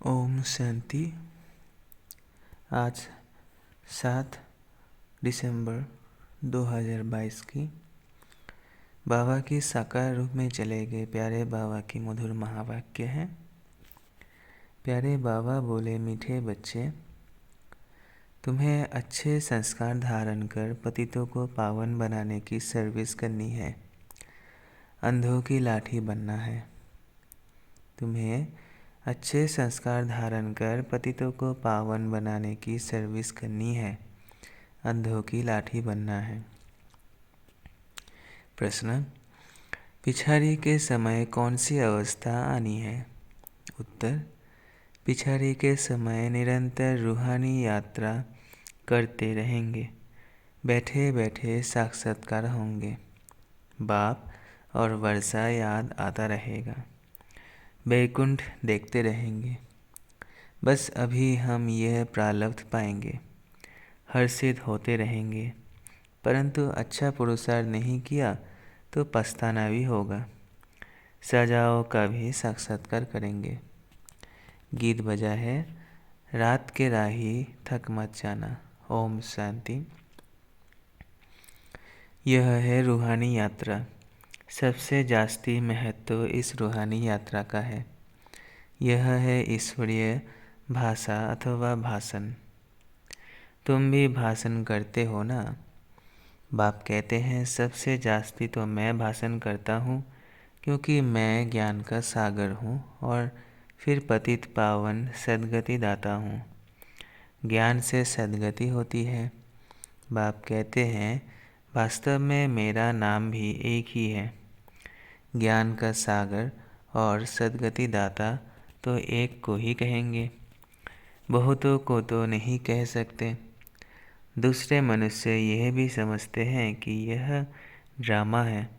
ओम शांति। आज 7 दिसंबर 2022 की बाबा की साकार रूप में चले गए प्यारे बाबा की मधुर महावाक्य है। प्यारे बाबा बोले, मीठे बच्चे, तुम्हें अच्छे संस्कार धारण कर पतितों को पावन बनाने की सर्विस करनी है। अंधों की लाठी बनना है। तुम्हें अच्छे संस्कार धारण कर पतितों को पावन बनाने की सर्विस करनी है। अंधों की लाठी बनना है। प्रश्न, पिछाड़ी के समय कौन सी अवस्था आनी है? उत्तर, पिछाड़ी के समय निरंतर रूहानी यात्रा करते रहेंगे। बैठे बैठे साक्षात्कार होंगे। बाप और वर्षा याद आता रहेगा। वैकुंठ देखते रहेंगे। बस अभी हम यह प्रारब्ध पाएंगे। हर्षित होते रहेंगे, परंतु अच्छा पुरुषार्थ नहीं किया तो पछताना भी होगा। सजाओं का भी साक्षात्कार करेंगे। गीत बजा है, रात के राही थक मत जाना। ओम शांति। यह है रूहानी यात्रा। सबसे जास्ती महत्व इस रूहानी यात्रा का है। यह है ईश्वरीय भाषा अथवा भाषण। तुम भी भाषण करते हो ना? बाप कहते हैं, सबसे जास्ती तो मैं भाषण करता हूँ, क्योंकि मैं ज्ञान का सागर हूँ और फिर पतित पावन सद्गति दाता हूँ। ज्ञान से सद्गति होती है। बाप कहते हैं, वास्तव में मेरा नाम भी एक ही है। ज्ञान का सागर और सद्गति दाता तो एक को ही कहेंगे, बहुतों को तो नहीं कह सकते। दूसरे मनुष्य यह भी समझते हैं कि यह ड्रामा है।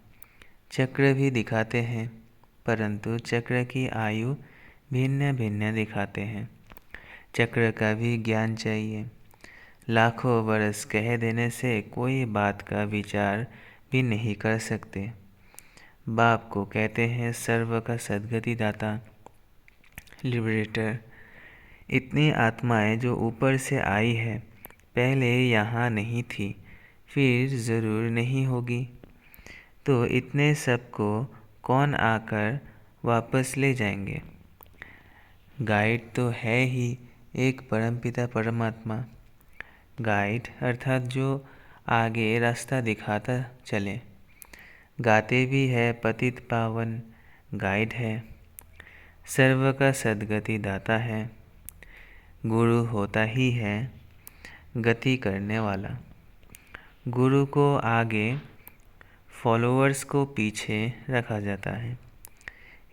चक्र भी दिखाते हैं, परंतु चक्र की आयु भिन्न भिन्न दिखाते हैं। चक्र का भी ज्ञान चाहिए। लाखों वर्ष कह देने से कोई बात का विचार भी नहीं कर सकते। बाप को कहते हैं सर्व का सद्गति दाता, लिबरेटर। इतनी आत्माएं जो ऊपर से आई है, पहले यहाँ नहीं थी, फिर ज़रूर नहीं होगी। तो इतने सबको कौन आकर वापस ले जाएंगे? गाइड तो है ही एक परमपिता परमात्मा। गाइड अर्थात जो आगे रास्ता दिखाता चले। गाते भी है पतित पावन, गाइड है। सर्व का सद्गति दाता है। गुरु होता ही है गति करने वाला। गुरु को आगे, फॉलोअर्स को पीछे रखा जाता है।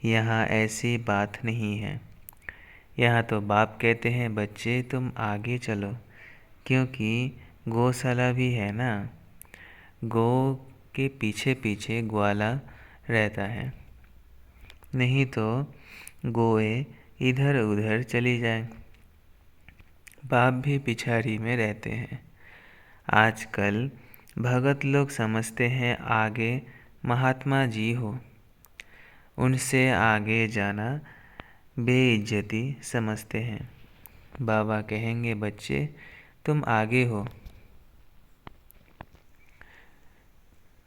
यहाँ ऐसी बात नहीं है। यहाँ तो बाप कहते हैं, बच्चे तुम आगे चलो, क्योंकि गौशाला भी है ना। गौ के पीछे पीछे ग्वाला रहता है, नहीं तो गोए इधर उधर चली जाए। बाप भी पिछाड़ी में रहते हैं। आजकल भगत लोग समझते हैं आगे महात्मा जी हो, उनसे आगे जाना बेइज्जती समझते हैं। बाबा कहेंगे, बच्चे तुम आगे हो।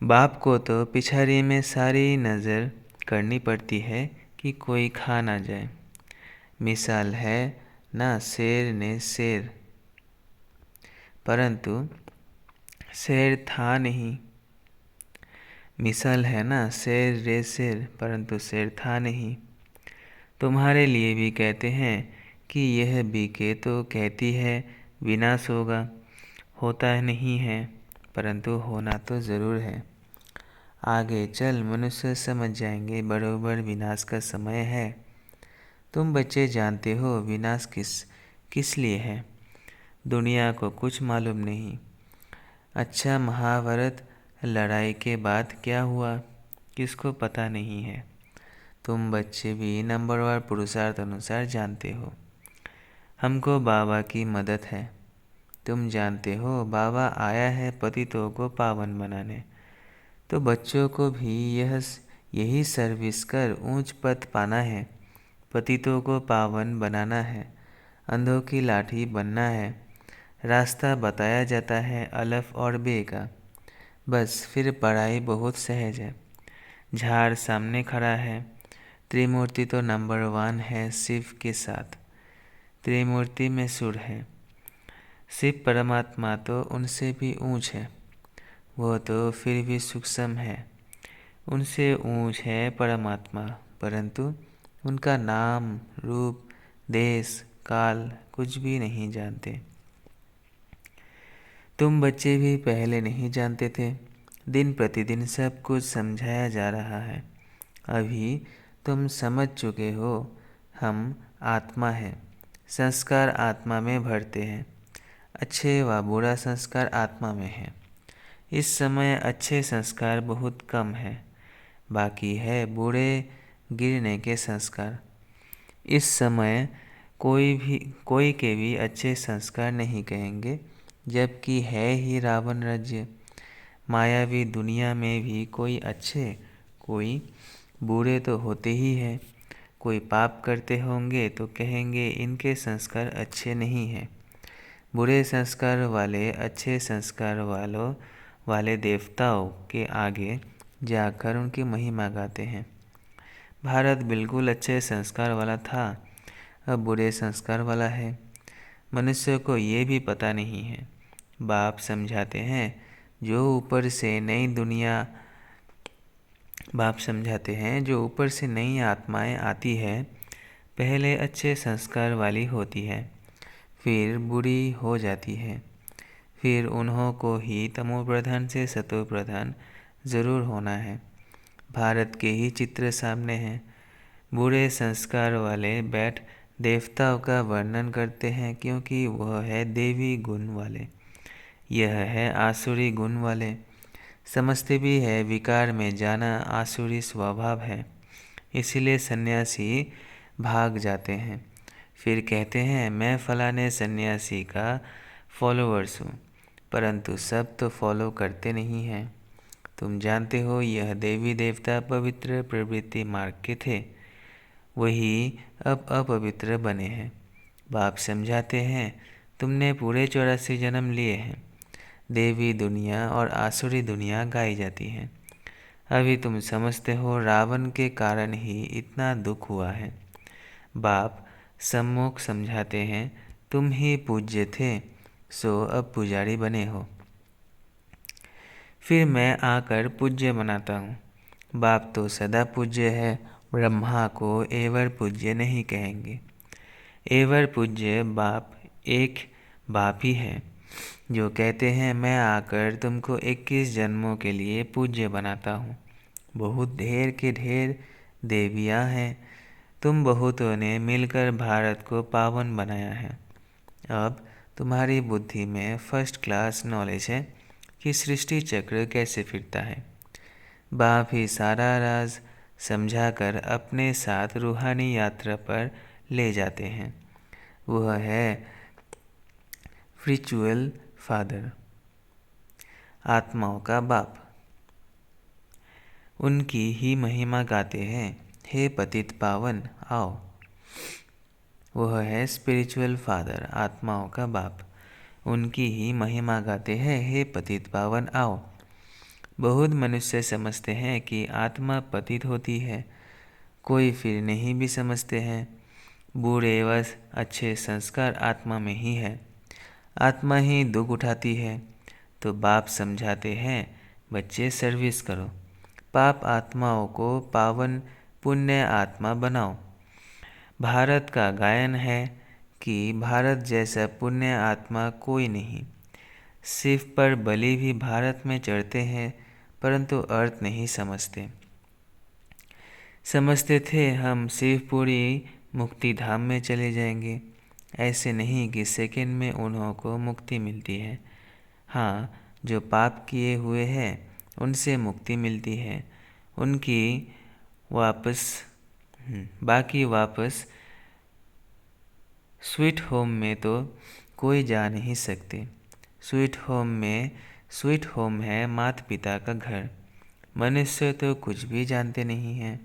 बाप को तो पिछाड़ी में सारी नज़र करनी पड़ती है कि कोई खा ना जाए। मिसाल है ना, शेर ने शेर, परंतु शेर था नहीं। मिसाल है ना, शेर रे शेर, परंतु शेर था नहीं। तुम्हारे लिए भी कहते हैं कि यह बीके तो कहती है विनाश होगा। होता नहीं है, परंतु होना तो ज़रूर है। आगे चल मनुष्य समझ जाएंगे बरोबर विनाश का समय है। तुम बच्चे जानते हो विनाश किस लिए है। दुनिया को कुछ मालूम नहीं। अच्छा, महाभारत लड़ाई के बाद क्या हुआ, किसको पता नहीं है। तुम बच्चे भी नंबरवार पुरुषार्थ अनुसार जानते हो। हमको बाबा की मदद है। तुम जानते हो बाबा आया है पतितों को पावन बनाने। तो बच्चों को भी यही सर्विस कर ऊंच पद पाना है। पतितों को पावन बनाना है, अंधों की लाठी बनना है। रास्ता बताया जाता है अलफ और बे का, बस फिर पढ़ाई बहुत सहज है। झाड़ सामने खड़ा है, त्रिमूर्ति तो नंबर 1 है शिव के साथ। त्रिमूर्ति में सुर है, शिव परमात्मा तो उनसे भी ऊंच है। वो तो फिर भी सूक्ष्म है, उनसे ऊंच है परमात्मा, परंतु उनका नाम, रूप, देश, काल कुछ भी नहीं जानते। तुम बच्चे भी पहले नहीं जानते थे, दिन प्रतिदिन सब कुछ समझाया जा रहा है। अभी तुम समझ चुके हो, हम आत्मा हैं, संस्कार आत्मा में भरते हैं। अच्छे व बुरा संस्कार आत्मा में है। इस समय अच्छे संस्कार बहुत कम है, बाकी है बुरे गिरने के संस्कार। इस समय कोई के भी अच्छे संस्कार नहीं कहेंगे, जबकि है ही रावण राज्य। मायावी दुनिया में भी कोई अच्छे कोई बुरे तो होते ही हैं। कोई पाप करते होंगे तो कहेंगे इनके संस्कार अच्छे नहीं हैं। बुरे संस्कार वाले अच्छे संस्कार वाले देवताओं के आगे जाकर उनकी महिमा गाते हैं। भारत बिल्कुल अच्छे संस्कार वाला था, अब बुरे संस्कार वाला है। मनुष्य को ये भी पता नहीं है। बाप समझाते हैं जो ऊपर से नई आत्माएं आती है, पहले अच्छे संस्कार वाली होती है, फिर बुरी हो जाती है। फिर उन्हों को ही तमो प्रधान से सतो प्रधान जरूर होना है। भारत के ही चित्र सामने हैं। बुरे संस्कार वाले बैठ देवताओं का वर्णन करते हैं, क्योंकि वह है देवी गुण वाले, यह है आसुरी गुण वाले। समझते भी है विकार में जाना आसुरी स्वभाव है, इसीलिए सन्यासी भाग जाते हैं। फिर कहते हैं मैं फलाने सन्यासी का फॉलोअर्स हूँ, परंतु सब तो फॉलो करते नहीं हैं। तुम जानते हो यह देवी देवता पवित्र प्रवृत्ति मार्ग के थे, वही अब अपवित्र बने हैं। बाप समझाते हैं तुमने पूरे 84 जन्म लिए हैं। देवी दुनिया और आसुरी दुनिया गाई जाती है। अभी तुम समझते हो रावण के कारण ही इतना दुख हुआ है। बाप सम्मुख समझाते हैं तुम ही पूज्य थे, सो अब पुजारी बने हो। फिर मैं आकर पूज्य बनाता हूँ। बाप तो सदा पूज्य है, ब्रह्मा को एवर पूज्य नहीं कहेंगे। एवर पूज्य बाप एक बाप ही है, जो कहते हैं मैं आकर तुमको 21 जन्मों के लिए पूज्य बनाता हूँ। बहुत ढेर के ढेर देवियाँ हैं, तुम बहुतों ने मिलकर भारत को पावन बनाया है। अब तुम्हारी बुद्धि में फर्स्ट क्लास नॉलेज है कि सृष्टि चक्र कैसे फिरता है। बाप ही सारा राज समझाकर अपने साथ रूहानी यात्रा पर ले जाते हैं। वह है स्पिरिचुअल फादर, आत्माओं का बाप। उनकी ही महिमा गाते हैं, हे पतित पावन आओ। वह है स्पिरिचुअल फादर, आत्माओं का बाप। उनकी ही महिमा गाते हैं, हे पतित पावन आओ। बहुत मनुष्य समझते हैं कि आत्मा पतित होती है, कोई फिर नहीं भी समझते हैं। बुरे व अच्छे संस्कार आत्मा में ही है, आत्मा ही दुख उठाती है। तो बाप समझाते हैं बच्चे सर्विस करो, पाप आत्माओं को पावन पुण्य आत्मा बनाओ। भारत का गायन है कि भारत जैसा पुण्य आत्मा कोई नहीं। शिव पर बलि भी भारत में चढ़ते हैं, परंतु अर्थ नहीं समझते। समझते थे हम शिवपुरी मुक्ति धाम में चले जाएंगे। ऐसे नहीं कि सेकंड में उन्हों को मुक्ति मिलती है। हाँ, जो पाप किए हुए हैं उनसे मुक्ति मिलती है, उनकी बाकी वापस स्वीट होम में तो कोई जा नहीं सकते। स्वीट होम है माता पिता का घर। मनुष्य तो कुछ भी जानते नहीं हैं,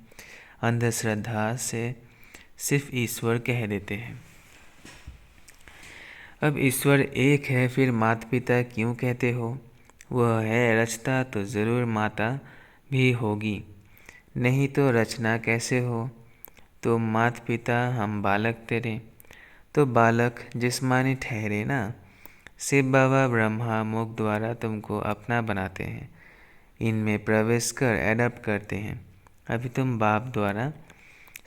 अंधश्रद्धा से सिर्फ ईश्वर कह देते हैं। अब ईश्वर एक है, फिर माता पिता क्यों कहते हो? वह है रचता तो ज़रूर माता भी होगी, नहीं तो रचना कैसे हो? तो माता पिता हम बालक तेरे, तो बालक जिस्मानी ठहरे ना। शिव बाबा ब्रह्मा मुख द्वारा तुमको अपना बनाते हैं, इनमें प्रवेश कर एडप्ट करते हैं। अभी तुम बाप द्वारा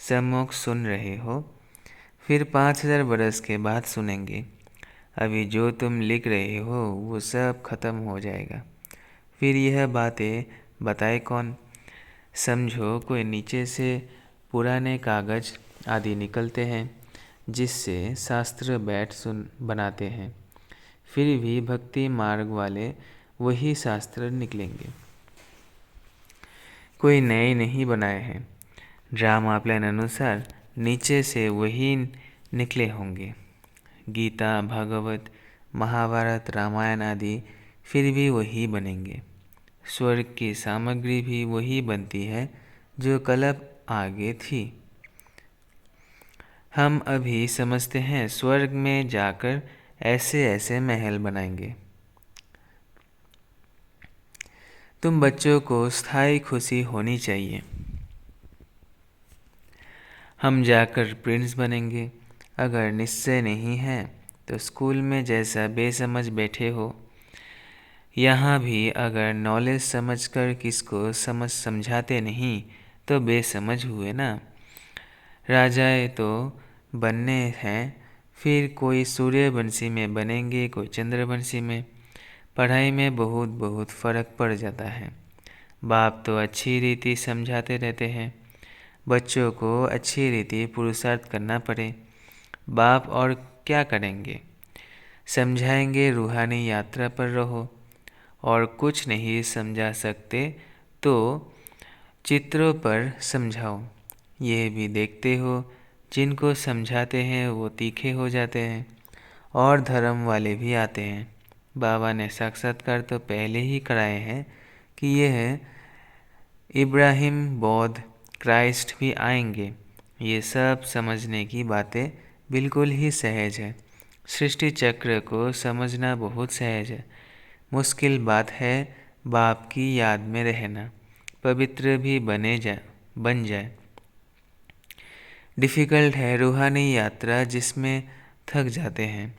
सम्मुख सुन रहे हो, फिर 5000 बरस के बाद सुनेंगे। अभी जो तुम लिख रहे हो वो सब खत्म हो जाएगा, फिर यह बातें बताए कौन? समझो कोई नीचे से पुराने कागज आदि निकलते हैं, जिससे शास्त्र बैठ सुन बनाते हैं, फिर भी भक्ति मार्ग वाले वही शास्त्र निकलेंगे, कोई नए नहीं बनाए हैं। ड्रामा प्लान अनुसार नीचे से वही निकले होंगे। गीता, भागवत, महाभारत, रामायण आदि फिर भी वही बनेंगे। स्वर्ग की सामग्री भी वही बनती है जो कल्प आगे थी। हम अभी समझते हैं स्वर्ग में जाकर ऐसे ऐसे महल बनाएंगे। तुम बच्चों को स्थायी खुशी होनी चाहिए। हम जाकर प्रिंस बनेंगे। अगर निश्चय नहीं है तो स्कूल में जैसा बेसमझ बैठे हो, यहाँ भी अगर नॉलेज समझकर किसको समझाते नहीं तो बेसमझ हुए ना। राजाएं तो बनने हैं, फिर कोई सूर्यवंशी में बनेंगे, कोई चंद्रवंशी में। पढ़ाई में बहुत बहुत फ़र्क पड़ जाता है। बाप तो अच्छी रीति समझाते रहते हैं, बच्चों को अच्छी रीति पुरुषार्थ करना पड़े। बाप और क्या करेंगे? समझाएंगे रूहानी यात्रा पर रहो, और कुछ नहीं समझा सकते तो चित्रों पर समझाओ। यह भी देखते हो जिनको समझाते हैं वो तीखे हो जाते हैं, और धर्म वाले भी आते हैं। बाबा ने साक्षात्कार तो पहले ही कराए हैं कि यह इब्राहिम, बौद्ध, क्राइस्ट भी आएंगे। ये सब समझने की बातें बिल्कुल ही सहज है। सृष्टि चक्र को समझना बहुत सहज है। मुश्किल बात है बाप की याद में रहना, पवित्र भी बन जाए। डिफ़िकल्ट है रूहानी यात्रा जिसमें थक जाते हैं।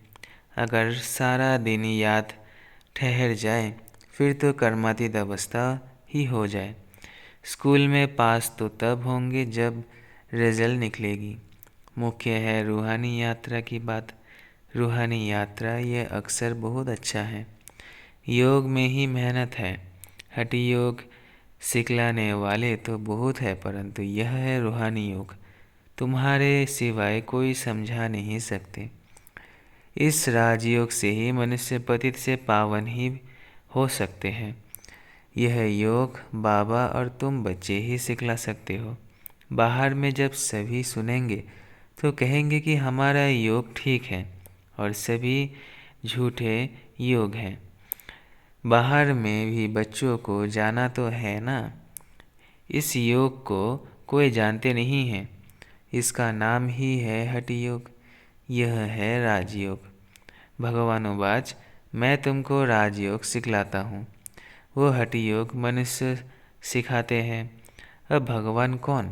अगर सारा दिन याद ठहर जाए फिर तो कर्मातीत अवस्था ही हो जाए। स्कूल में पास तो तब होंगे जब रिजल्ट निकलेगी। मुख्य है रूहानी यात्रा की बात। रूहानी यात्रा यह अक्सर बहुत अच्छा है। योग में ही मेहनत है। हठी योग सिखलाने वाले तो बहुत है, परंतु यह है रूहानी योग, तुम्हारे सिवाय कोई समझा नहीं सकते। इस राजयोग से ही मनुष्य पतित से पावन ही हो सकते हैं। यह योग बाबा और तुम बच्चे ही सिखला सकते हो। बाहर में जब सभी सुनेंगे तो कहेंगे कि हमारा योग ठीक है और सभी झूठे योग हैं। बाहर में भी बच्चों को जाना तो है ना। इस योग को कोई जानते नहीं है, इसका नाम ही है हठी योग। यह है राजयोग। भगवानुवाच, मैं तुमको राजयोग सिखलाता हूँ। वो हठी योग मनुष्य सिखाते हैं। अब भगवान कौन?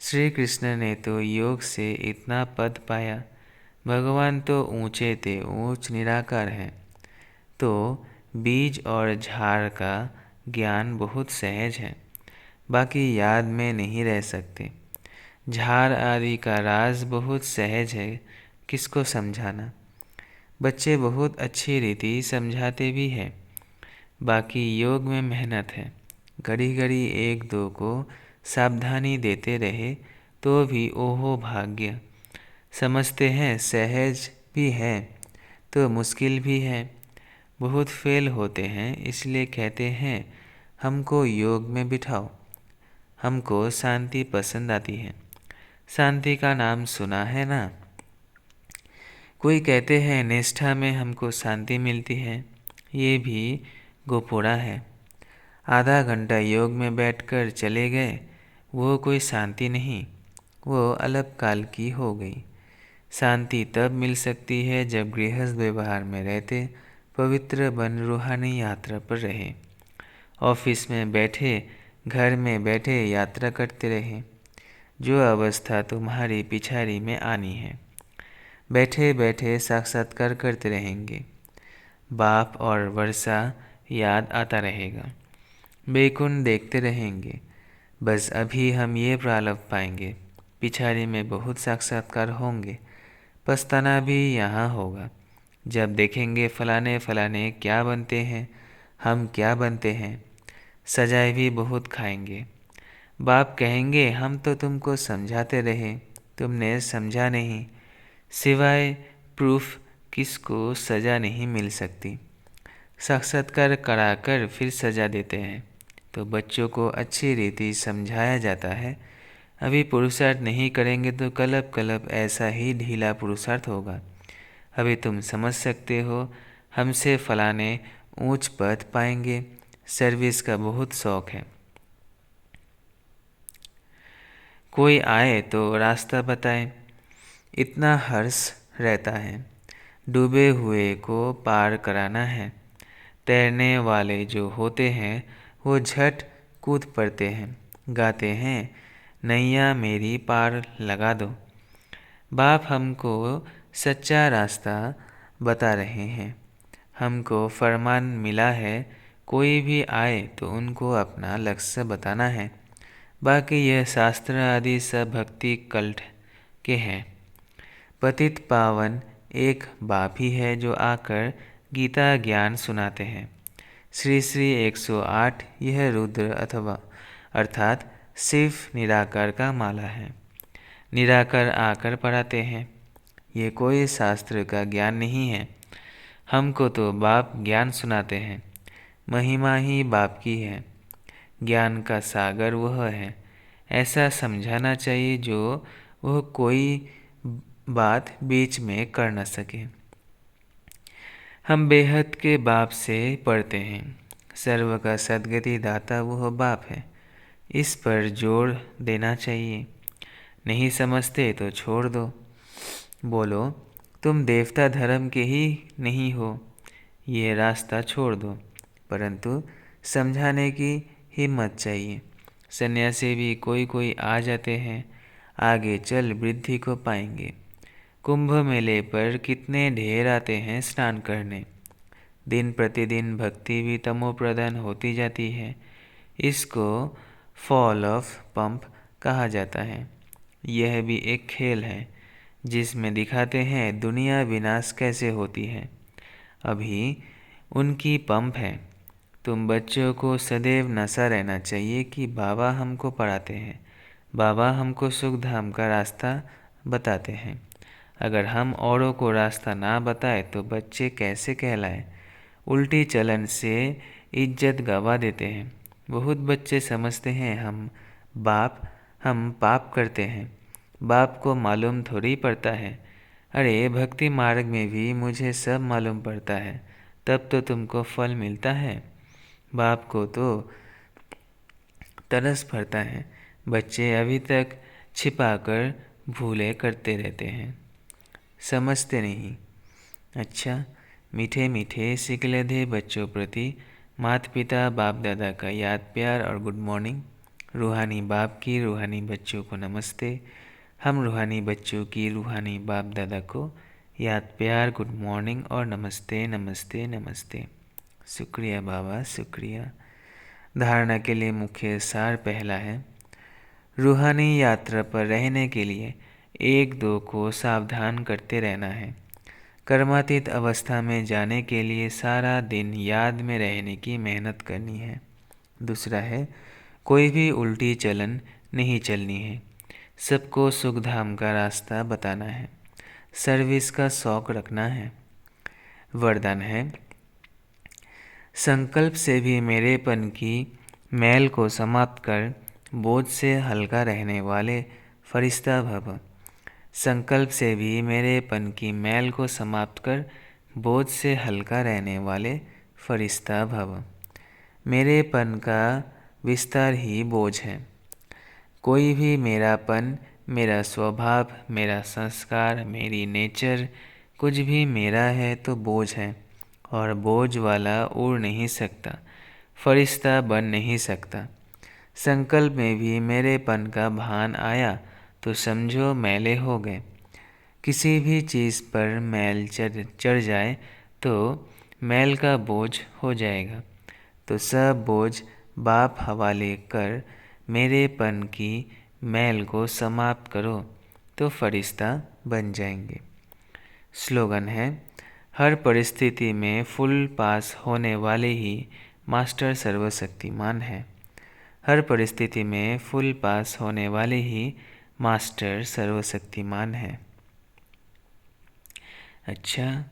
श्री कृष्ण ने तो योग से इतना पद पाया। भगवान तो ऊंचे थे ऊंच निराकार हैं, तो बीज और झाड़ का ज्ञान बहुत सहज है, बाकी याद में नहीं रह सकते। झाड़ आदि का राज बहुत सहज है, किसको समझाना। बच्चे बहुत अच्छी रीति समझाते भी हैं, बाकी योग में मेहनत है। घड़ी घड़ी एक दो को सावधानी देते रहे तो भी ओहो भाग्य। समझते हैं सहज भी है तो मुश्किल भी है। बहुत फेल होते हैं, इसलिए कहते हैं हमको योग में बिठाओ। हमको शांति पसंद आती है। शांति का नाम सुना है ना। कोई कहते हैं निष्ठा में हमको शांति मिलती है, ये भी गोपोड़ा है। आधा घंटा योग में बैठकर चले गए, वो कोई शांति नहीं। वो अल्पकाल की हो गई। शांति तब मिल सकती है जब गृहस्थ व्यवहार में रहते पवित्र बन रूहानी यात्रा पर रहे। ऑफिस में बैठे, घर में बैठे यात्रा करते रहे। जो अवस्था तुम्हारी पिछाड़ी में आनी है, बैठे बैठे साक्षात्कार करते रहेंगे। बाप और वर्षा याद आता रहेगा। बैकुंठ देखते रहेंगे। बस अभी हम ये प्रारब्ध पाएंगे, पिछाड़ी में बहुत साक्षात्कार होंगे। पछताना भी यहाँ होगा जब देखेंगे फलाने फलाने क्या बनते हैं, हम क्या बनते हैं। सजाए भी बहुत खाएंगे। बाप कहेंगे हम तो तुमको समझाते रहे, तुमने समझा नहीं। सिवाय प्रूफ किसको सजा नहीं मिल सकती। साक्षात्कार कराकर फिर सजा देते हैं तो बच्चों को अच्छी रीति समझाया जाता है। अभी पुरुषार्थ नहीं करेंगे तो कलप कलप ऐसा ही ढीला पुरुषार्थ होगा। अभी तुम समझ सकते हो, हमसे फलाने ऊंच पद पाएंगे। सर्विस का बहुत शौक है। कोई आए तो रास्ता बताए, इतना हर्ष रहता है। डूबे हुए को पार कराना है। तैरने वाले जो होते हैं वो झट कूद पड़ते हैं, गाते हैं नैया मेरी पार लगा दो। बाप हमको सच्चा रास्ता बता रहे हैं। हमको फरमान मिला है, कोई भी आए तो उनको अपना लक्ष्य बताना है। बाकी यह शास्त्र आदि सब भक्ति कल्ट के हैं। पतित पावन एक बाप ही है जो आकर गीता ज्ञान सुनाते हैं। श्री श्री 108 यह रुद्र अथवा अर्थात शिव निराकार का माला है। निराकार आकर पढ़ाते हैं। ये कोई शास्त्र का ज्ञान नहीं है। हमको तो बाप ज्ञान सुनाते हैं। महिमा ही बाप की है। ज्ञान का सागर वह है। ऐसा समझाना चाहिए जो वह कोई बात बीच में कर न सके। हम बेहद के बाप से पढ़ते हैं। सर्व का सद्गति दाता वह बाप है। इस पर जोर देना चाहिए। नहीं समझते तो छोड़ दो। बोलो तुम देवता धर्म के ही नहीं हो, ये रास्ता छोड़ दो। परंतु समझाने की हिम्मत चाहिए। सन्यासी भी कोई कोई आ जाते हैं। आगे चल वृद्धि को पाएंगे। कुंभ मेले पर कितने ढेर आते हैं स्नान करने। दिन प्रतिदिन भक्ति भी तमोप्रधान होती जाती है। इसको फॉल ऑफ पंप कहा जाता है। यह भी एक खेल है जिसमें दिखाते हैं दुनिया विनाश कैसे होती है। अभी उनकी पंप है। तुम बच्चों को सदैव नशा रहना चाहिए कि बाबा हमको पढ़ाते हैं, बाबा हमको सुख धाम का रास्ता बताते हैं। अगर हम औरों को रास्ता ना बताए तो बच्चे कैसे कहलाए। उल्टी चलन से इज्जत गवा देते हैं। बहुत बच्चे समझते हैं हम पाप करते हैं। बाप को मालूम थोड़ी पड़ता है। अरे भक्ति मार्ग में भी मुझे सब मालूम पड़ता है, तब तो तुमको फल मिलता है। बाप को तो तरस भरता है। बच्चे अभी तक छिपाकर भूले करते रहते हैं, समझते नहीं। अच्छा, मीठे मीठे सिकलधे बच्चों प्रति माता पिता बाप दादा का याद प्यार और गुड मॉर्निंग। रूहानी बाप की रूहानी बच्चों को नमस्ते। हम रूहानी बच्चों की रूहानी बाप दादा को याद प्यार गुड मॉर्निंग और नमस्ते नमस्ते नमस्ते। शुक्रिया बाबा, शुक्रिया। धारणा के लिए मुख्य सार पहला है, रूहानी यात्रा पर रहने के लिए एक दो को सावधान करते रहना है। कर्मातीत अवस्था में जाने के लिए सारा दिन याद में रहने की मेहनत करनी है। दूसरा है, कोई भी उल्टी चलन नहीं चलनी है। सबको सुखधाम का रास्ता बताना है। सर्विस का शौक रखना है। वरदान है, संकल्प से भी मेरेपन की मैल को समाप्त कर बोझ से हल्का रहने वाले फरिश्ता भव। संकल्प से भी मेरेपन की मैल को समाप्त कर बोझ से हल्का रहने वाले फरिश्ता भव। मेरेपन का विस्तार ही बोझ है। कोई भी मेरापन मेरा स्वभाव, मेरा संस्कार, मेरी नेचर, कुछ भी मेरा है तो बोझ है, और बोझ वाला उड़ नहीं सकता, फरिश्ता बन नहीं सकता। संकल्प में भी मेरेपन का भान आया तो समझो मैले हो गए। किसी भी चीज़ पर मैल चढ़ जाए तो मैल का बोझ हो जाएगा। तो सब बोझ बाप हवाले कर मेरेपन की मैल को समाप्त करो तो फरिश्ता बन जाएंगे। स्लोगन है, हर परिस्थिति में फुल पास होने वाले ही मास्टर सर्वशक्तिमान है। हर परिस्थिति में फुल पास होने वाले ही मास्टर सर्वशक्तिमान है। अच्छा,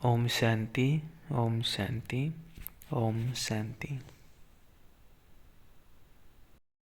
ओम शांति, ओम शांति, ओम शांति।